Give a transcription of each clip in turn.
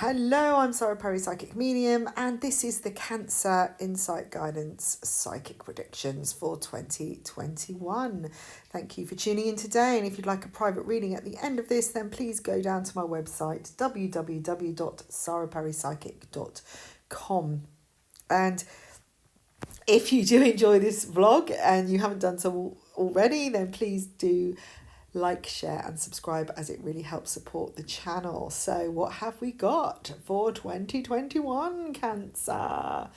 Hello, I'm Sara, Psychic Medium, and this is the Cancer Insight Guidance Psychic Predictions for 2021. Thank you for tuning in today, and if you'd like a private reading at the end of this, then please go down to my website, www.saraperrypsychic.com. And if you do enjoy this vlog and you haven't done so already, then please do like, share and subscribe, as it really helps support the channel. So what have we got for 2021, Cancer?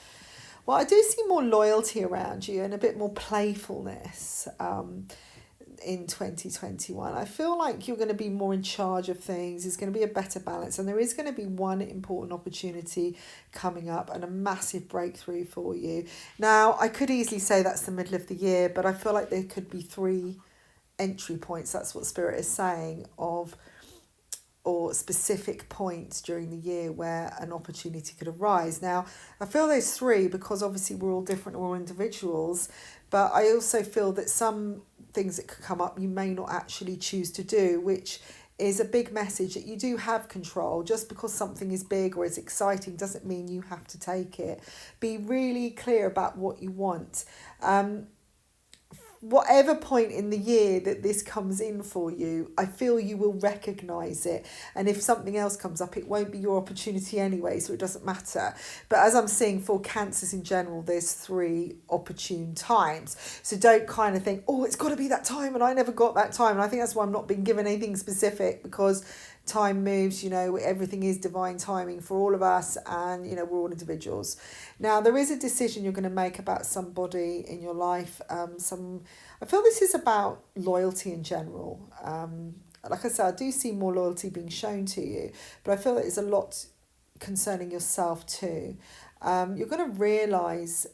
Well, I do see more loyalty around you and a bit more playfulness in 2021. I feel like you're going to be more in charge of things. There's going to be a better balance, and there is going to be one important opportunity coming up and a massive breakthrough for you. Now, I could easily say that's the middle of the year, but I feel like there could be 3 entry points, that's what Spirit is saying, or specific points during the year where an opportunity could arise. Now, I feel there's 3 because obviously we're all different, we're all individuals, but I also feel that some things that could come up you may not actually choose to do, which is a big message that you do have control. Just because something is big or is exciting doesn't mean you have to take it. Be really clear about what you want. Whatever point in the year that this comes in for you, I feel you will recognise it. And if something else comes up, it won't be your opportunity anyway, so it doesn't matter. But as I'm seeing for Cancers in general, there's 3 opportune times. So don't kind of think, oh, it's got to be that time and I never got that time. And I think that's why I'm not being given anything specific, because time moves, everything is divine timing for all of us, and we're all individuals. Now, there is a decision you're going to make about somebody in your life. I feel this is about loyalty in general. Like I said, I do see more loyalty being shown to you, but I feel that it's a lot concerning yourself too. You're going to realise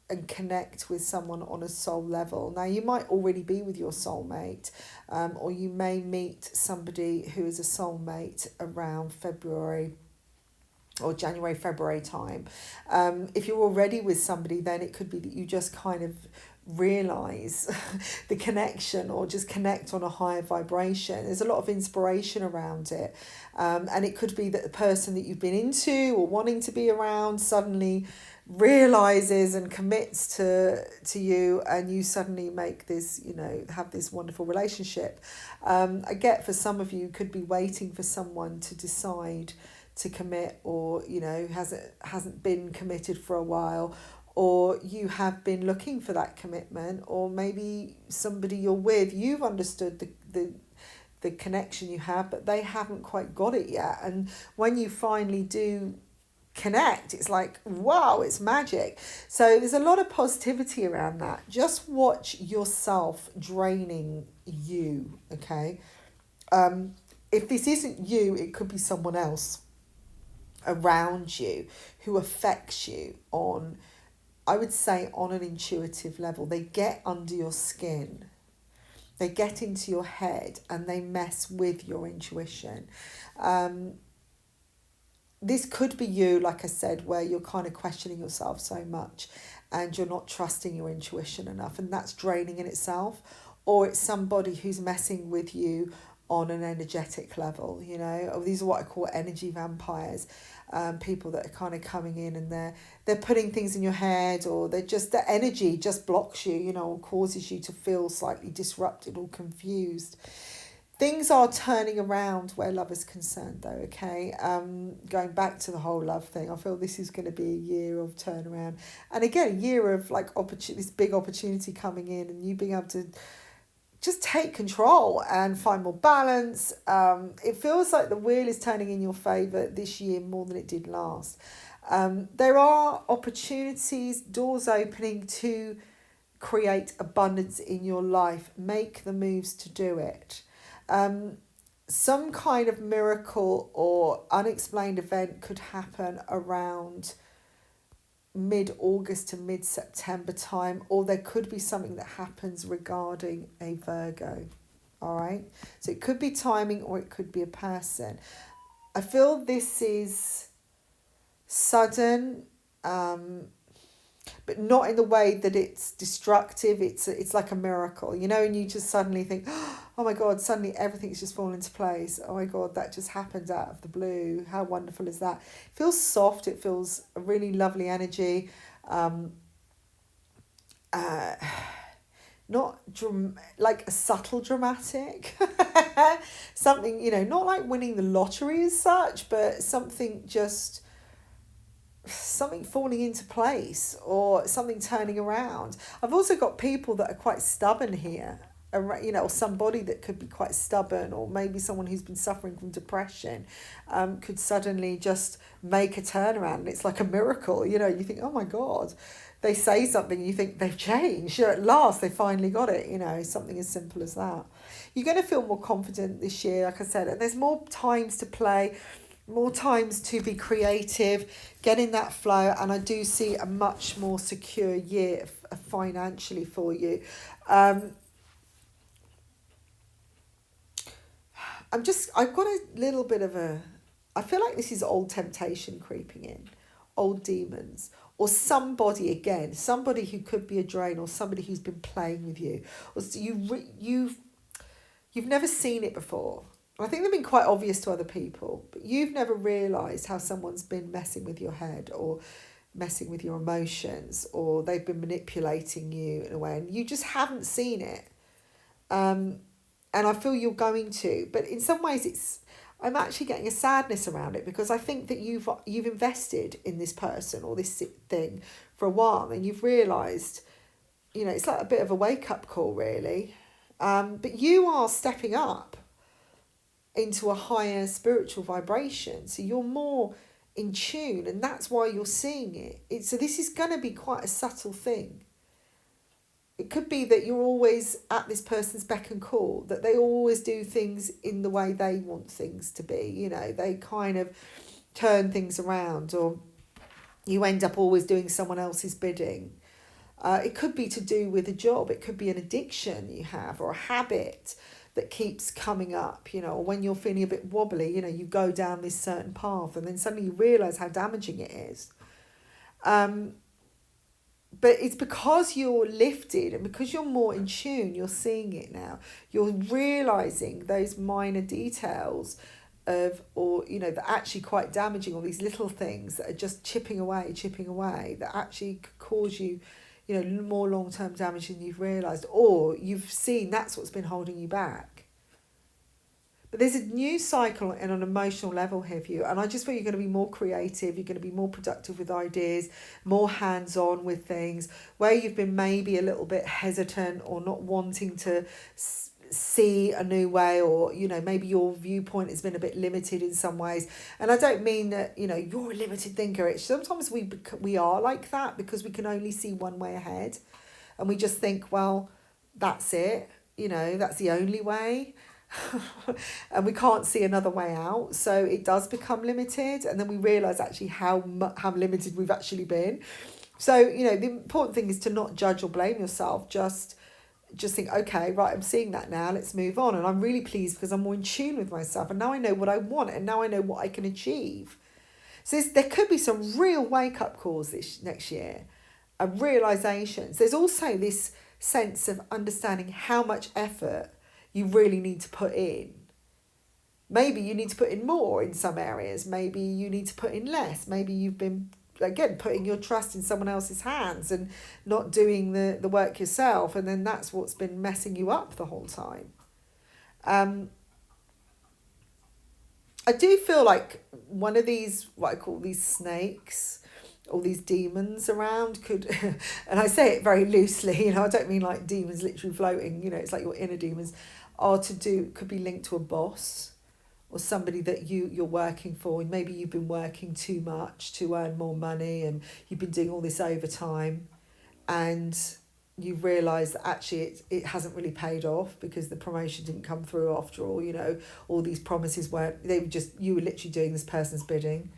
and connect with someone on a soul level. Now, you might already be with your soulmate, or you may meet somebody who is a soulmate around February or January, February time. If you're already with somebody, then it could be that you just kind of realise the connection, or just connect on a higher vibration. There's a lot of inspiration around it. And it could be that the person that you've been into or wanting to be around suddenly realizes and commits to you, and you suddenly make this, have this wonderful relationship. I get for some of you could be waiting for someone to decide to commit, or hasn't been committed for a while, or you have been looking for that commitment, or maybe somebody you're with, you've understood the connection you have, but they haven't quite got it yet. And when you finally do connect, it's like, wow, it's magic. So there's a lot of positivity around that. Just watch yourself draining you, okay? If this isn't you, it could be someone else around you who affects you on, I would say, on an intuitive level. They get under your skin, they get into your head, and they mess with your intuition. This could be you, like I said, where you're kind of questioning yourself so much and you're not trusting your intuition enough, and that's draining in itself. Or it's somebody who's messing with you on an energetic level, These are what I call energy vampires. People that are kind of coming in and they're putting things in your head, or the energy just blocks you, or causes you to feel slightly disrupted or confused. Things are turning around where love is concerned, though, okay? Going back to the whole love thing, I feel this is going to be a year of turnaround. And again, a year of this big opportunity coming in, and you being able to just take control and find more balance. It feels like the wheel is turning in your favour this year more than it did last. There are opportunities, doors opening to create abundance in your life. Make the moves to do it. Some kind of miracle or unexplained event could happen around mid-August to mid-September time, or there could be something that happens regarding a Virgo. All right, so it could be timing, or it could be a person. I feel this is sudden, but not in the way that it's destructive. It's like a miracle, you know, and you just suddenly think, oh my God, suddenly everything's just fallen into place. Oh my God, that just happened out of the blue. How wonderful is that? It feels soft. It feels a really lovely energy. Uh, Not like a subtle dramatic, something, you know, not like winning the lottery as such, but something just, something falling into place or something turning around. I've also got people that are quite stubborn here, you know, or somebody that could be quite stubborn, or maybe someone who's been suffering from depression, could suddenly just make a turnaround, and it's like a miracle. You know, you think, oh my God, they say something, you think they've changed. You know, at last they finally got it. You know, something as simple as that. You're going to feel more confident this year, like I said, and there's more times to play, more times to be creative, get in that flow, and I do see a much more secure year financially for you. I've got a little bit of I feel like this is old temptation creeping in, old demons, or somebody who could be a drain, or somebody who's been playing with you, or you've never seen it before. I think they've been quite obvious to other people, but you've never realised how someone's been messing with your head, or messing with your emotions, or they've been manipulating you in a way, and you just haven't seen it. And I feel you're going to, but in some ways I'm actually getting a sadness around it, because I think that you've invested in this person or this thing for a while, and you've realised, you know, it's like a bit of a wake-up call, really. But you are stepping up into a higher spiritual vibration, so you're more in tune, and that's why you're seeing it. So this is going to be quite a subtle thing. It could be that you're always at this person's beck and call, that they always do things in the way they want things to be. You know, they kind of turn things around, or you end up always doing someone else's bidding. It could be to do with a job. It could be an addiction you have, or a habit that keeps coming up, you know, or when you're feeling a bit wobbly, you know, you go down this certain path and then suddenly you realise how damaging it is. But it's because you're lifted, and because you're more in tune, you're seeing it now. You're realising those minor details of, or, you know, that are actually quite damaging, or these little things that are just chipping away, that actually could cause you, you know, more long-term damage than you've realised, or you've seen that's what's been holding you back. But there's a new cycle on an emotional level here for you, and I just feel you're going to be more creative, you're going to be more productive with ideas, more hands-on with things, where you've been maybe a little bit hesitant or not wanting to see a new way, or, you know, maybe your viewpoint has been a bit limited in some ways. And I don't mean that, you know, you're a limited thinker. It's sometimes we are like that because we can only see one way ahead, and we just think, well, that's it, you know, that's the only way. And we can't see another way out, so it does become limited, and then we realise actually how limited we've actually been. So, you know, the important thing is to not judge or blame yourself, just think, okay, right, I'm seeing that now, let's move on. And I'm really pleased because I'm more in tune with myself, and now I know what I want, and now I know what I can achieve. So there could be some real wake-up calls this next year, realisations. There's also this sense of understanding how much effort you really need to put in. Maybe you need to put in more in some areas. Maybe you need to put in less. Maybe you've been, again, putting your trust in someone else's hands and not doing the work yourself. And then that's what's been messing you up the whole time. I do feel like one of these, what I call these snakes, all these demons around could, and I say it very loosely, you know, I don't mean like demons literally floating, you know, it's like your inner demons, could be linked to a boss or somebody that you're working for. And maybe you've been working too much to earn more money, and you've been doing all this overtime, and you've realised that actually it hasn't really paid off because the promotion didn't come through after all, you know, all these promises you were literally doing this person's bidding.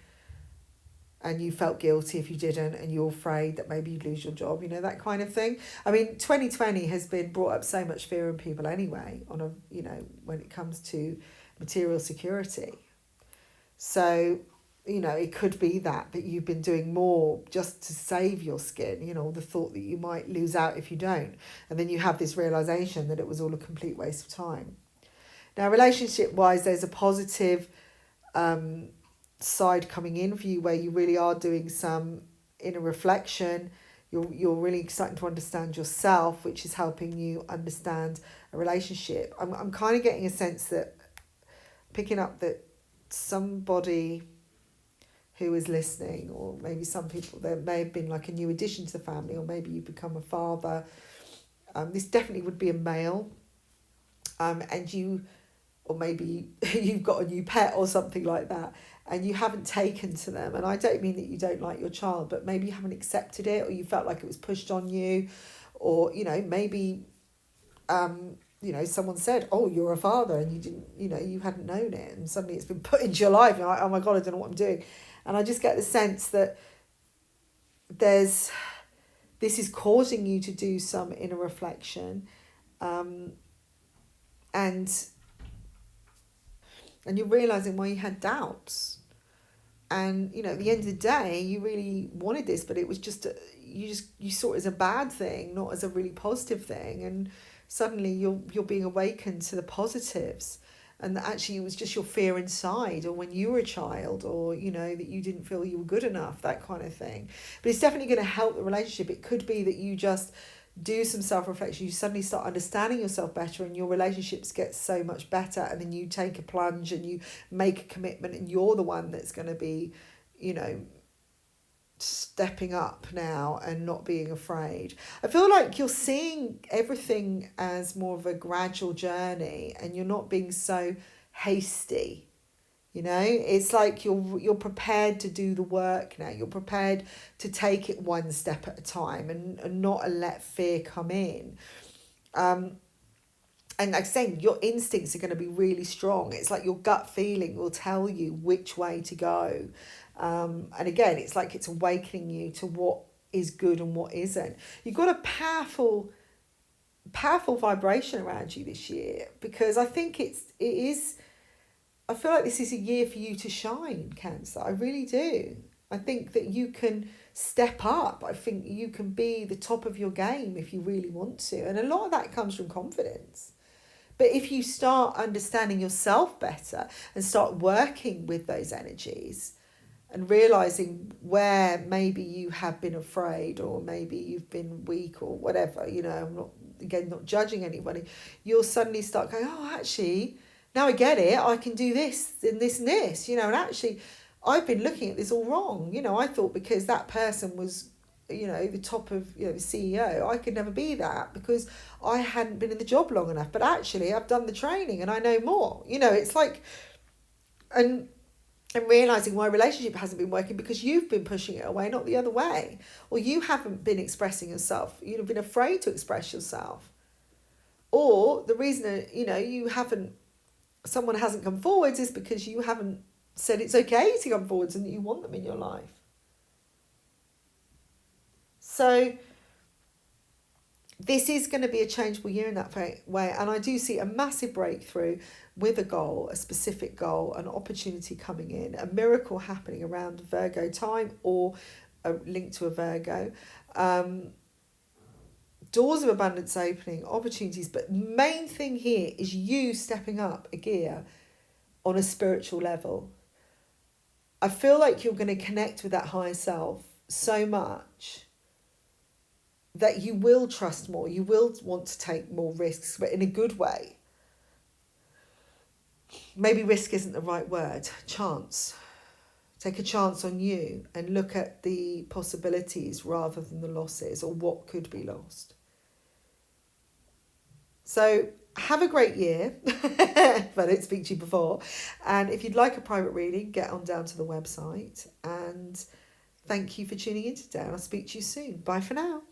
And you felt guilty if you didn't, and you're afraid that maybe you'd lose your job, you know, that kind of thing. I mean, 2020 has been brought up so much fear in people anyway, when it comes to material security. So it could be that you've been doing more just to save your skin, the thought that you might lose out if you don't. And then you have this realization that it was all a complete waste of time. Now, relationship wise, there's a positive side coming in for you where you really are doing some inner reflection. You're really starting to understand yourself, which is helping you understand a relationship. I'm kind of getting a sense that, picking up that somebody who is listening, or maybe some people, there may have been like a new addition to the family, or maybe you become a father. This definitely would be a male, and you, or maybe you've got a new pet or something like that, and you haven't taken to them. And I don't mean that you don't like your child, but maybe you haven't accepted it, or you felt like it was pushed on you, or maybe someone said, oh, you're a father, and you didn't, you hadn't known it, and suddenly it's been put into your life. You're like, oh my God, I don't know what I'm doing. And I just get the sense that this is causing you to do some inner reflection, and you're realizing why you had doubts. And at the end of the day, you really wanted this, but it was just you saw it as a bad thing, not as a really positive thing. And suddenly you're being awakened to the positives, and that actually it was just your fear inside, or when you were a child, or that you didn't feel you were good enough, that kind of thing. But it's definitely going to help the relationship. It could be that you just do some self-reflection, you suddenly start understanding yourself better, and your relationships get so much better, and then you take a plunge and you make a commitment, and you're the one that's going to be stepping up now and not being afraid. I feel like you're seeing everything as more of a gradual journey, and you're not being so hasty. It's like you're prepared to do the work now. You're prepared to take it one step at a time, and not let fear come in. And like I say, your instincts are going to be really strong. It's like your gut feeling will tell you which way to go. And again, it's like it's awakening you to what is good and what isn't. You've got a powerful vibration around you this year, because I think I feel like this is a year for you to shine, Cancer. I really do. I think that you can step up. I think you can be the top of your game if you really want to. And a lot of that comes from confidence. But if you start understanding yourself better and start working with those energies and realizing where maybe you have been afraid, or maybe you've been weak, or whatever, I'm not judging anybody, you'll suddenly start going, oh, actually, now I get it, I can do this and this and this, and actually I've been looking at this all wrong. I thought because that person was, the top of, the CEO, I could never be that because I hadn't been in the job long enough. But actually I've done the training and I know more. It's like, and realizing why relationship hasn't been working because you've been pushing it away, not the other way. Or you haven't been expressing yourself. You've been afraid to express yourself. Or the reason that, someone hasn't come forwards is because you haven't said it's okay to come forwards and that you want them in your life. So this is going to be a changeable year in that way. And I do see a massive breakthrough with a goal, a specific goal, an opportunity coming in, a miracle happening around Virgo time, or a link to a Virgo. Doors of abundance opening, opportunities. But main thing here is you stepping up a gear on a spiritual level. I feel like you're going to connect with that higher self so much that you will trust more. You will want to take more risks, but in a good way. Maybe risk isn't the right word. Chance. Take a chance on you and look at the possibilities rather than the losses, or what could be lost. So have a great year, if I don't speak to you before. And if you'd like a private reading, get on down to the website. And thank you for tuning in today. I'll speak to you soon. Bye for now.